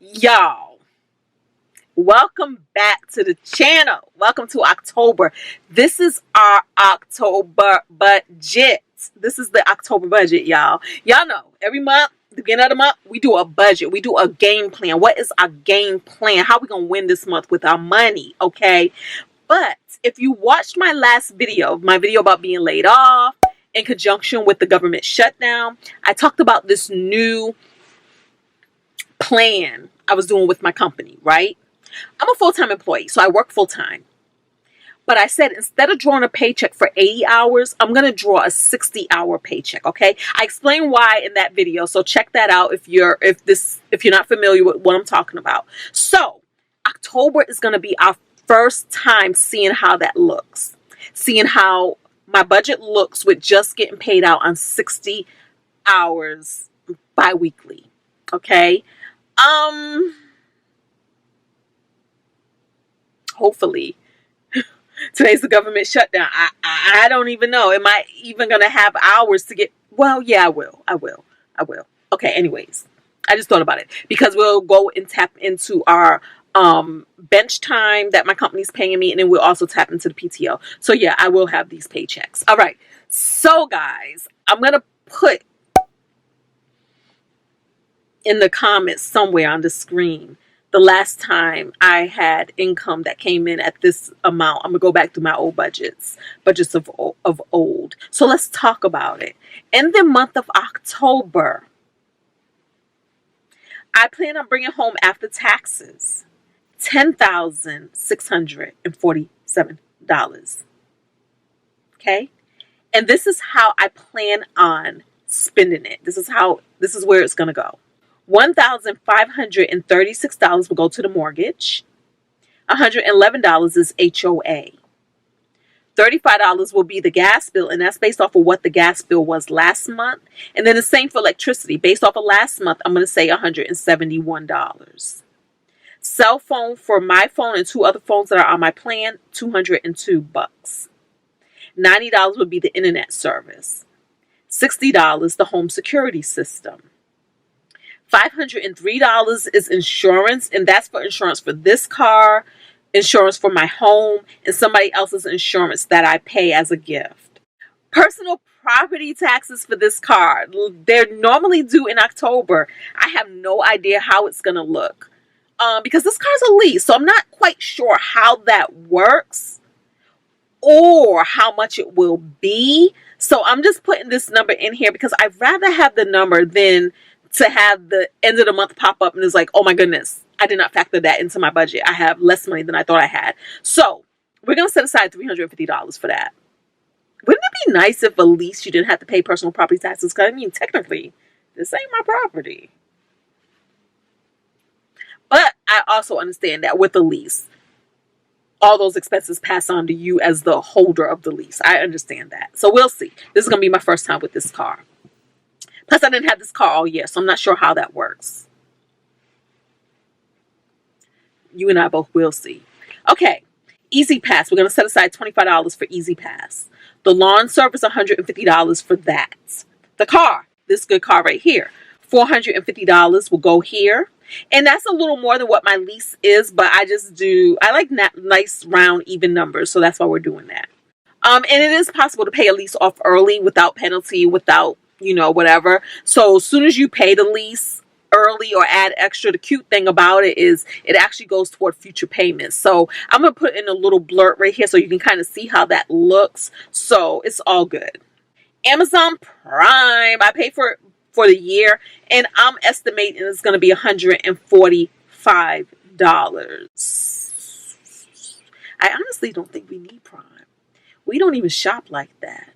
Y'all, welcome back to the channel. Welcome to October. This is our October budget. This is the October budget, y'all. Y'all know every month, the beginning of the month, we do a budget. We do a game plan. What is our game plan? How are we going to win this month with our money? Okay. But if you watched my last video, my video about being laid off in conjunction with the government shutdown, I talked about this new plan I was doing with my company, right? I'm a full-time employee, so I work full-time. But I said instead of drawing a paycheck for 80 hours, I'm going to draw a 60-hour paycheck, okay? I explained why in that video, so check that out if you're not familiar with what I'm talking about. So, October is going to be our first time seeing how that looks. Seeing how my budget looks with just getting paid out on 60 hours bi-weekly, okay? Hopefully today's the government shutdown. I don't even know. Am I even going to have hours to get? Well, yeah, I will. Okay. Anyways, I just thought about it because we'll go and tap into our, bench time that my company's paying me. And then we'll also tap into the PTO. So yeah, I will have these paychecks. All right. So guys, I'm going to put in the comments somewhere on the screen the last time I had income that came in at this amount. I'm gonna go back to my old budgets of old. So let's talk about it. In the month of October, I plan on bringing home after taxes $10,647. Okay, and this is how I plan on spending it. This is where it's gonna go. $1,536 will go to the mortgage. $111 is HOA. $35 will be the gas bill, and that's based off of what the gas bill was last month. And then the same for electricity. Based off of last month, I'm going to say $171. Cell phone for my phone and two other phones that are on my plan, $202. $90 would be the internet service. $60, the home security system. $503 is insurance, and that's for insurance for this car, insurance for my home, and somebody else's insurance that I pay as a gift. Personal property taxes for this car, they're normally due in October. I have no idea how it's going to look because this car's a lease, so I'm not quite sure how that works or how much it will be. So I'm just putting this number in here because I'd rather have the number than to have the end of the month pop up and it's like, oh my goodness, I did not factor that into my budget. I have less money than I thought I had. So we're going to set aside $350 for that. Wouldn't it be nice if at least you didn't have to pay personal property taxes? Because I mean, technically, this ain't my property. But I also understand that with the lease, all those expenses pass on to you as the holder of the lease. I understand that. So we'll see. This is going to be my first time with this car. Plus, I didn't have this car all year, so I'm not sure how that works. You and I both will see. Okay, Easy Pass. We're going to set aside $25 for Easy Pass. The lawn service, $150 for that. The car, this good car right here, $450 will go here. And that's a little more than what my lease is, but I like nice, round, even numbers, so that's why we're doing that. And it is possible to pay a lease off early without penalty, without whatever. So as soon as you pay the lease early or add extra, the cute thing about it is it actually goes toward future payments. So I'm going to put in a little blurb right here so you can kind of see how that looks. So it's all good. Amazon Prime, I pay for the year, and I'm estimating it's going to be $145. I honestly don't think we need Prime. We don't even shop like that.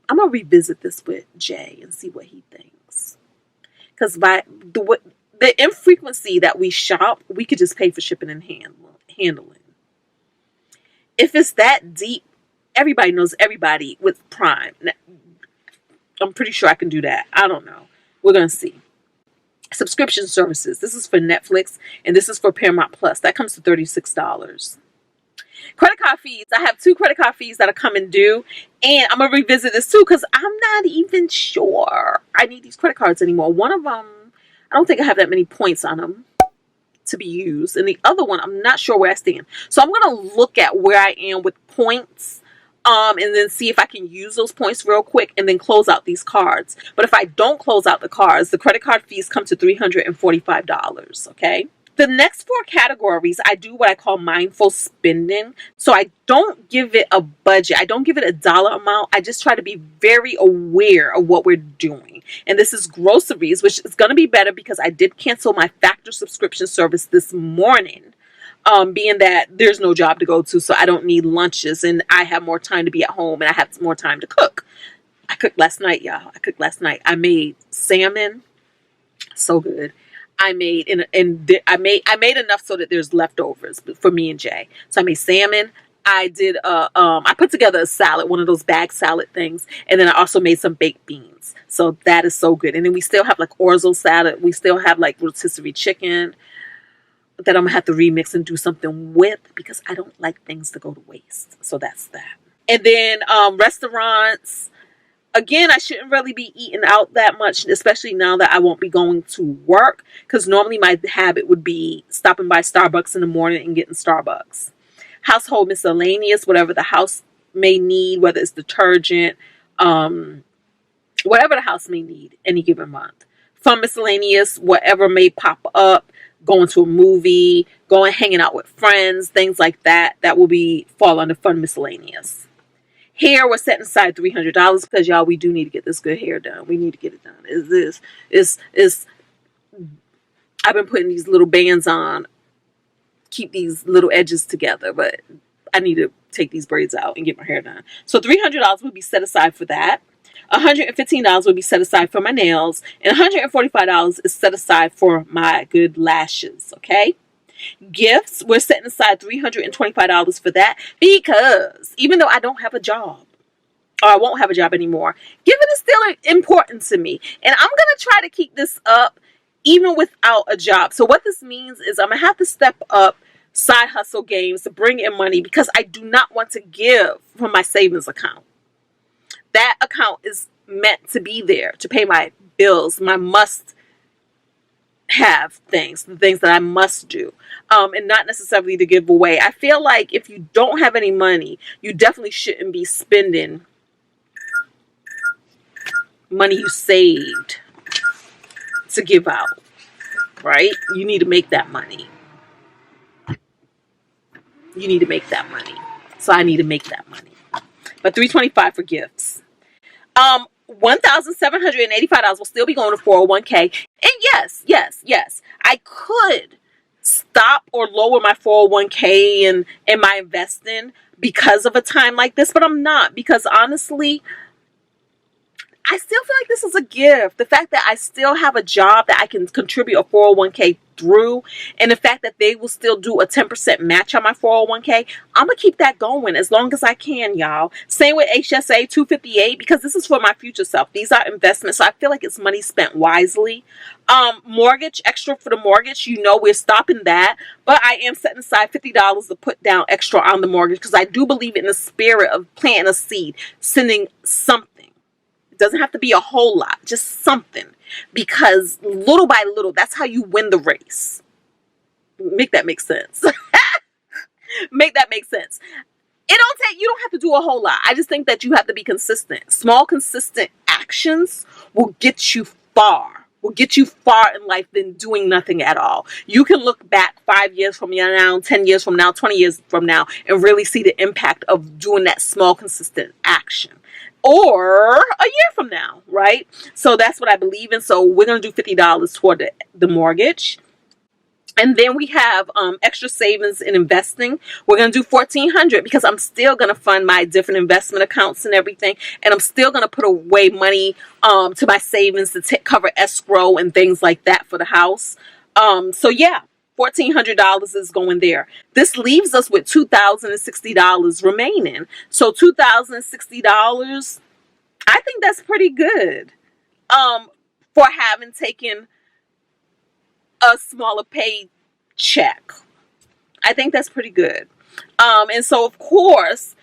I'm going to revisit this with Jay and see what he thinks. Because by the infrequency that we shop, we could just pay for shipping and handling. If it's that deep, everybody knows everybody with Prime. I'm pretty sure I can do that. I don't know. We're going to see. Subscription services. This is for Netflix, and this is for Paramount Plus. That comes to $36. Credit card fees. I have 2 credit card fees that are coming due. And I'm going to revisit this too because I'm not even sure I need these credit cards anymore. One of them, I don't think I have that many points on them. to be used, and the other one I'm not sure where I stand. So I'm gonna look at where I am with points, and then see if I can use those points real quick and then close out these cards. But if I don't close out the cards, the credit card fees come to $345. Okay. The next four categories, I do what I call mindful spending. So I don't give it a budget. I don't give it a dollar amount. I just try to be very aware of what we're doing. And this is groceries, which is going to be better because I did cancel my Factor subscription service this morning. Being that there's no job to go to, so I don't need lunches and I have more time to be at home and I have more time to cook. I cooked last night, y'all. I made salmon. So good. I made enough so that there's leftovers for me and Jay. So I made salmon. I did I put together a salad, one of those bag salad things, and then I also made some baked beans. So that is so good. And then we still have like orzo salad. We still have like rotisserie chicken that I'm gonna have to remix and do something with because I don't like things to go to waste. So that's that. And then restaurants. Again, I shouldn't really be eating out that much, especially now that I won't be going to work, because normally my habit would be stopping by Starbucks in the morning and getting Starbucks. Household miscellaneous, whatever the house may need, whether it's detergent, whatever the house may need any given month. Fun miscellaneous, whatever may pop up, going to a movie, going hanging out with friends, things like that, that will fall under fun miscellaneous. Hair, we're setting aside $300 because y'all, we do need to get this good hair done. We need to get it done. I've been putting these little bands on, keep these little edges together, but I need to take these braids out and get my hair done. So $300 would be set aside for that. $115 would be set aside for my nails, and $145 is set aside for my good lashes. Okay. Gifts, we're setting aside $325 for that because even though I don't have a job or I won't have a job anymore, giving is still important to me, and I'm gonna try to keep this up even without a job. So what this means is I'm gonna have to step up side hustle games to bring in money because I do not want to give from my savings account. That account is meant to be there to pay my bills, my must have things, the things that I must do, and not necessarily to give away. I feel like if you don't have any money, you definitely shouldn't be spending money you saved to give out, right? You need to make that money. So I need to make that money. But $325 for gifts. $1,785 will still be going to 401k. And yes, I could stop or lower my 401k and my investing because of a time like this, but I'm not, because honestly, I still feel like this is a gift. The fact that I still have a job that I can contribute a 401k through, and the fact that they will still do a 10% match on my 401k, I'm going to keep that going as long as I can, y'all. Same with HSA 258, because this is for my future self. These are investments, so I feel like it's money spent wisely. Mortgage, extra for the mortgage, we're stopping that, but I am setting aside $50 to put down extra on the mortgage because I do believe in the spirit of planting a seed, sending something. It doesn't have to be a whole lot, just something. Because little by little, that's how you win the race. Make that make sense. Make that make sense. You don't have to do a whole lot. I just think that you have to be consistent. Small, consistent actions will get you far. Will get you far in life than doing nothing at all. You can look back 5 years from now, 10 years from now, 20 years from now, and really see the impact of doing that small, consistent action. Or a year from now, right? So that's what I believe in. So we're going to do $50 toward the mortgage. And then we have extra savings in investing. We're going to do $1,400 because I'm still going to fund my different investment accounts and everything. And I'm still going to put away money to my savings to cover escrow and things like that for the house. So yeah, $1,400 is going there. This leaves us with $2,060 remaining. So $2,060, I think that's pretty good for having taken a smaller paycheck. I think that's pretty good. And so, of course,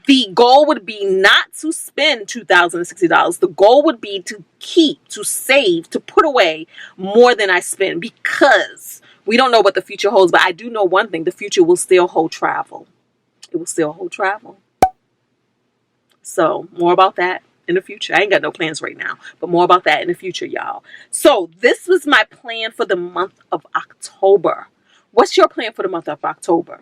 the goal would be not to spend $2,060. The goal would be to keep, to save, to put away more than I spend, because We don't know what the future holds, but I do know one thing: the future will still hold travel. It will still hold travel. So more about that in the future. I ain't got no plans right now, but more about that in the future, y'all. So this was my plan for the month of October. What's your plan for the month of October?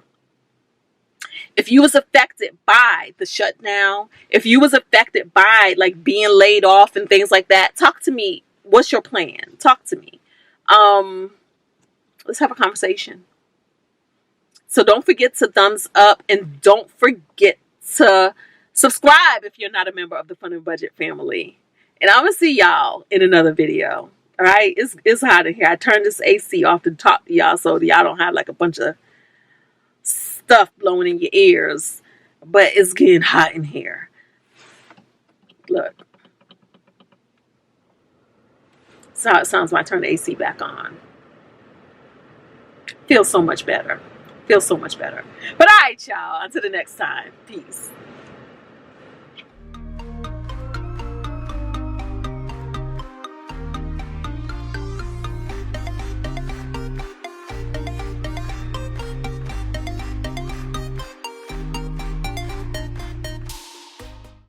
If you was affected by the shutdown, if you was affected by like being laid off and things like that, talk to me. What's your plan? Talk to me. Let's have a conversation. So don't forget to thumbs up, and don't forget to subscribe if you're not a member of the Fun and Budget family. And I'm gonna see y'all in another video. All right, it's hot in here. I turned this AC off to talk to y'all so y'all don't have like a bunch of stuff blowing in your ears. But it's getting hot in here. Look, that's how it sounds when I turn the AC back on. Feels so much better. Feels so much better. But all right, y'all. Until the next time. Peace.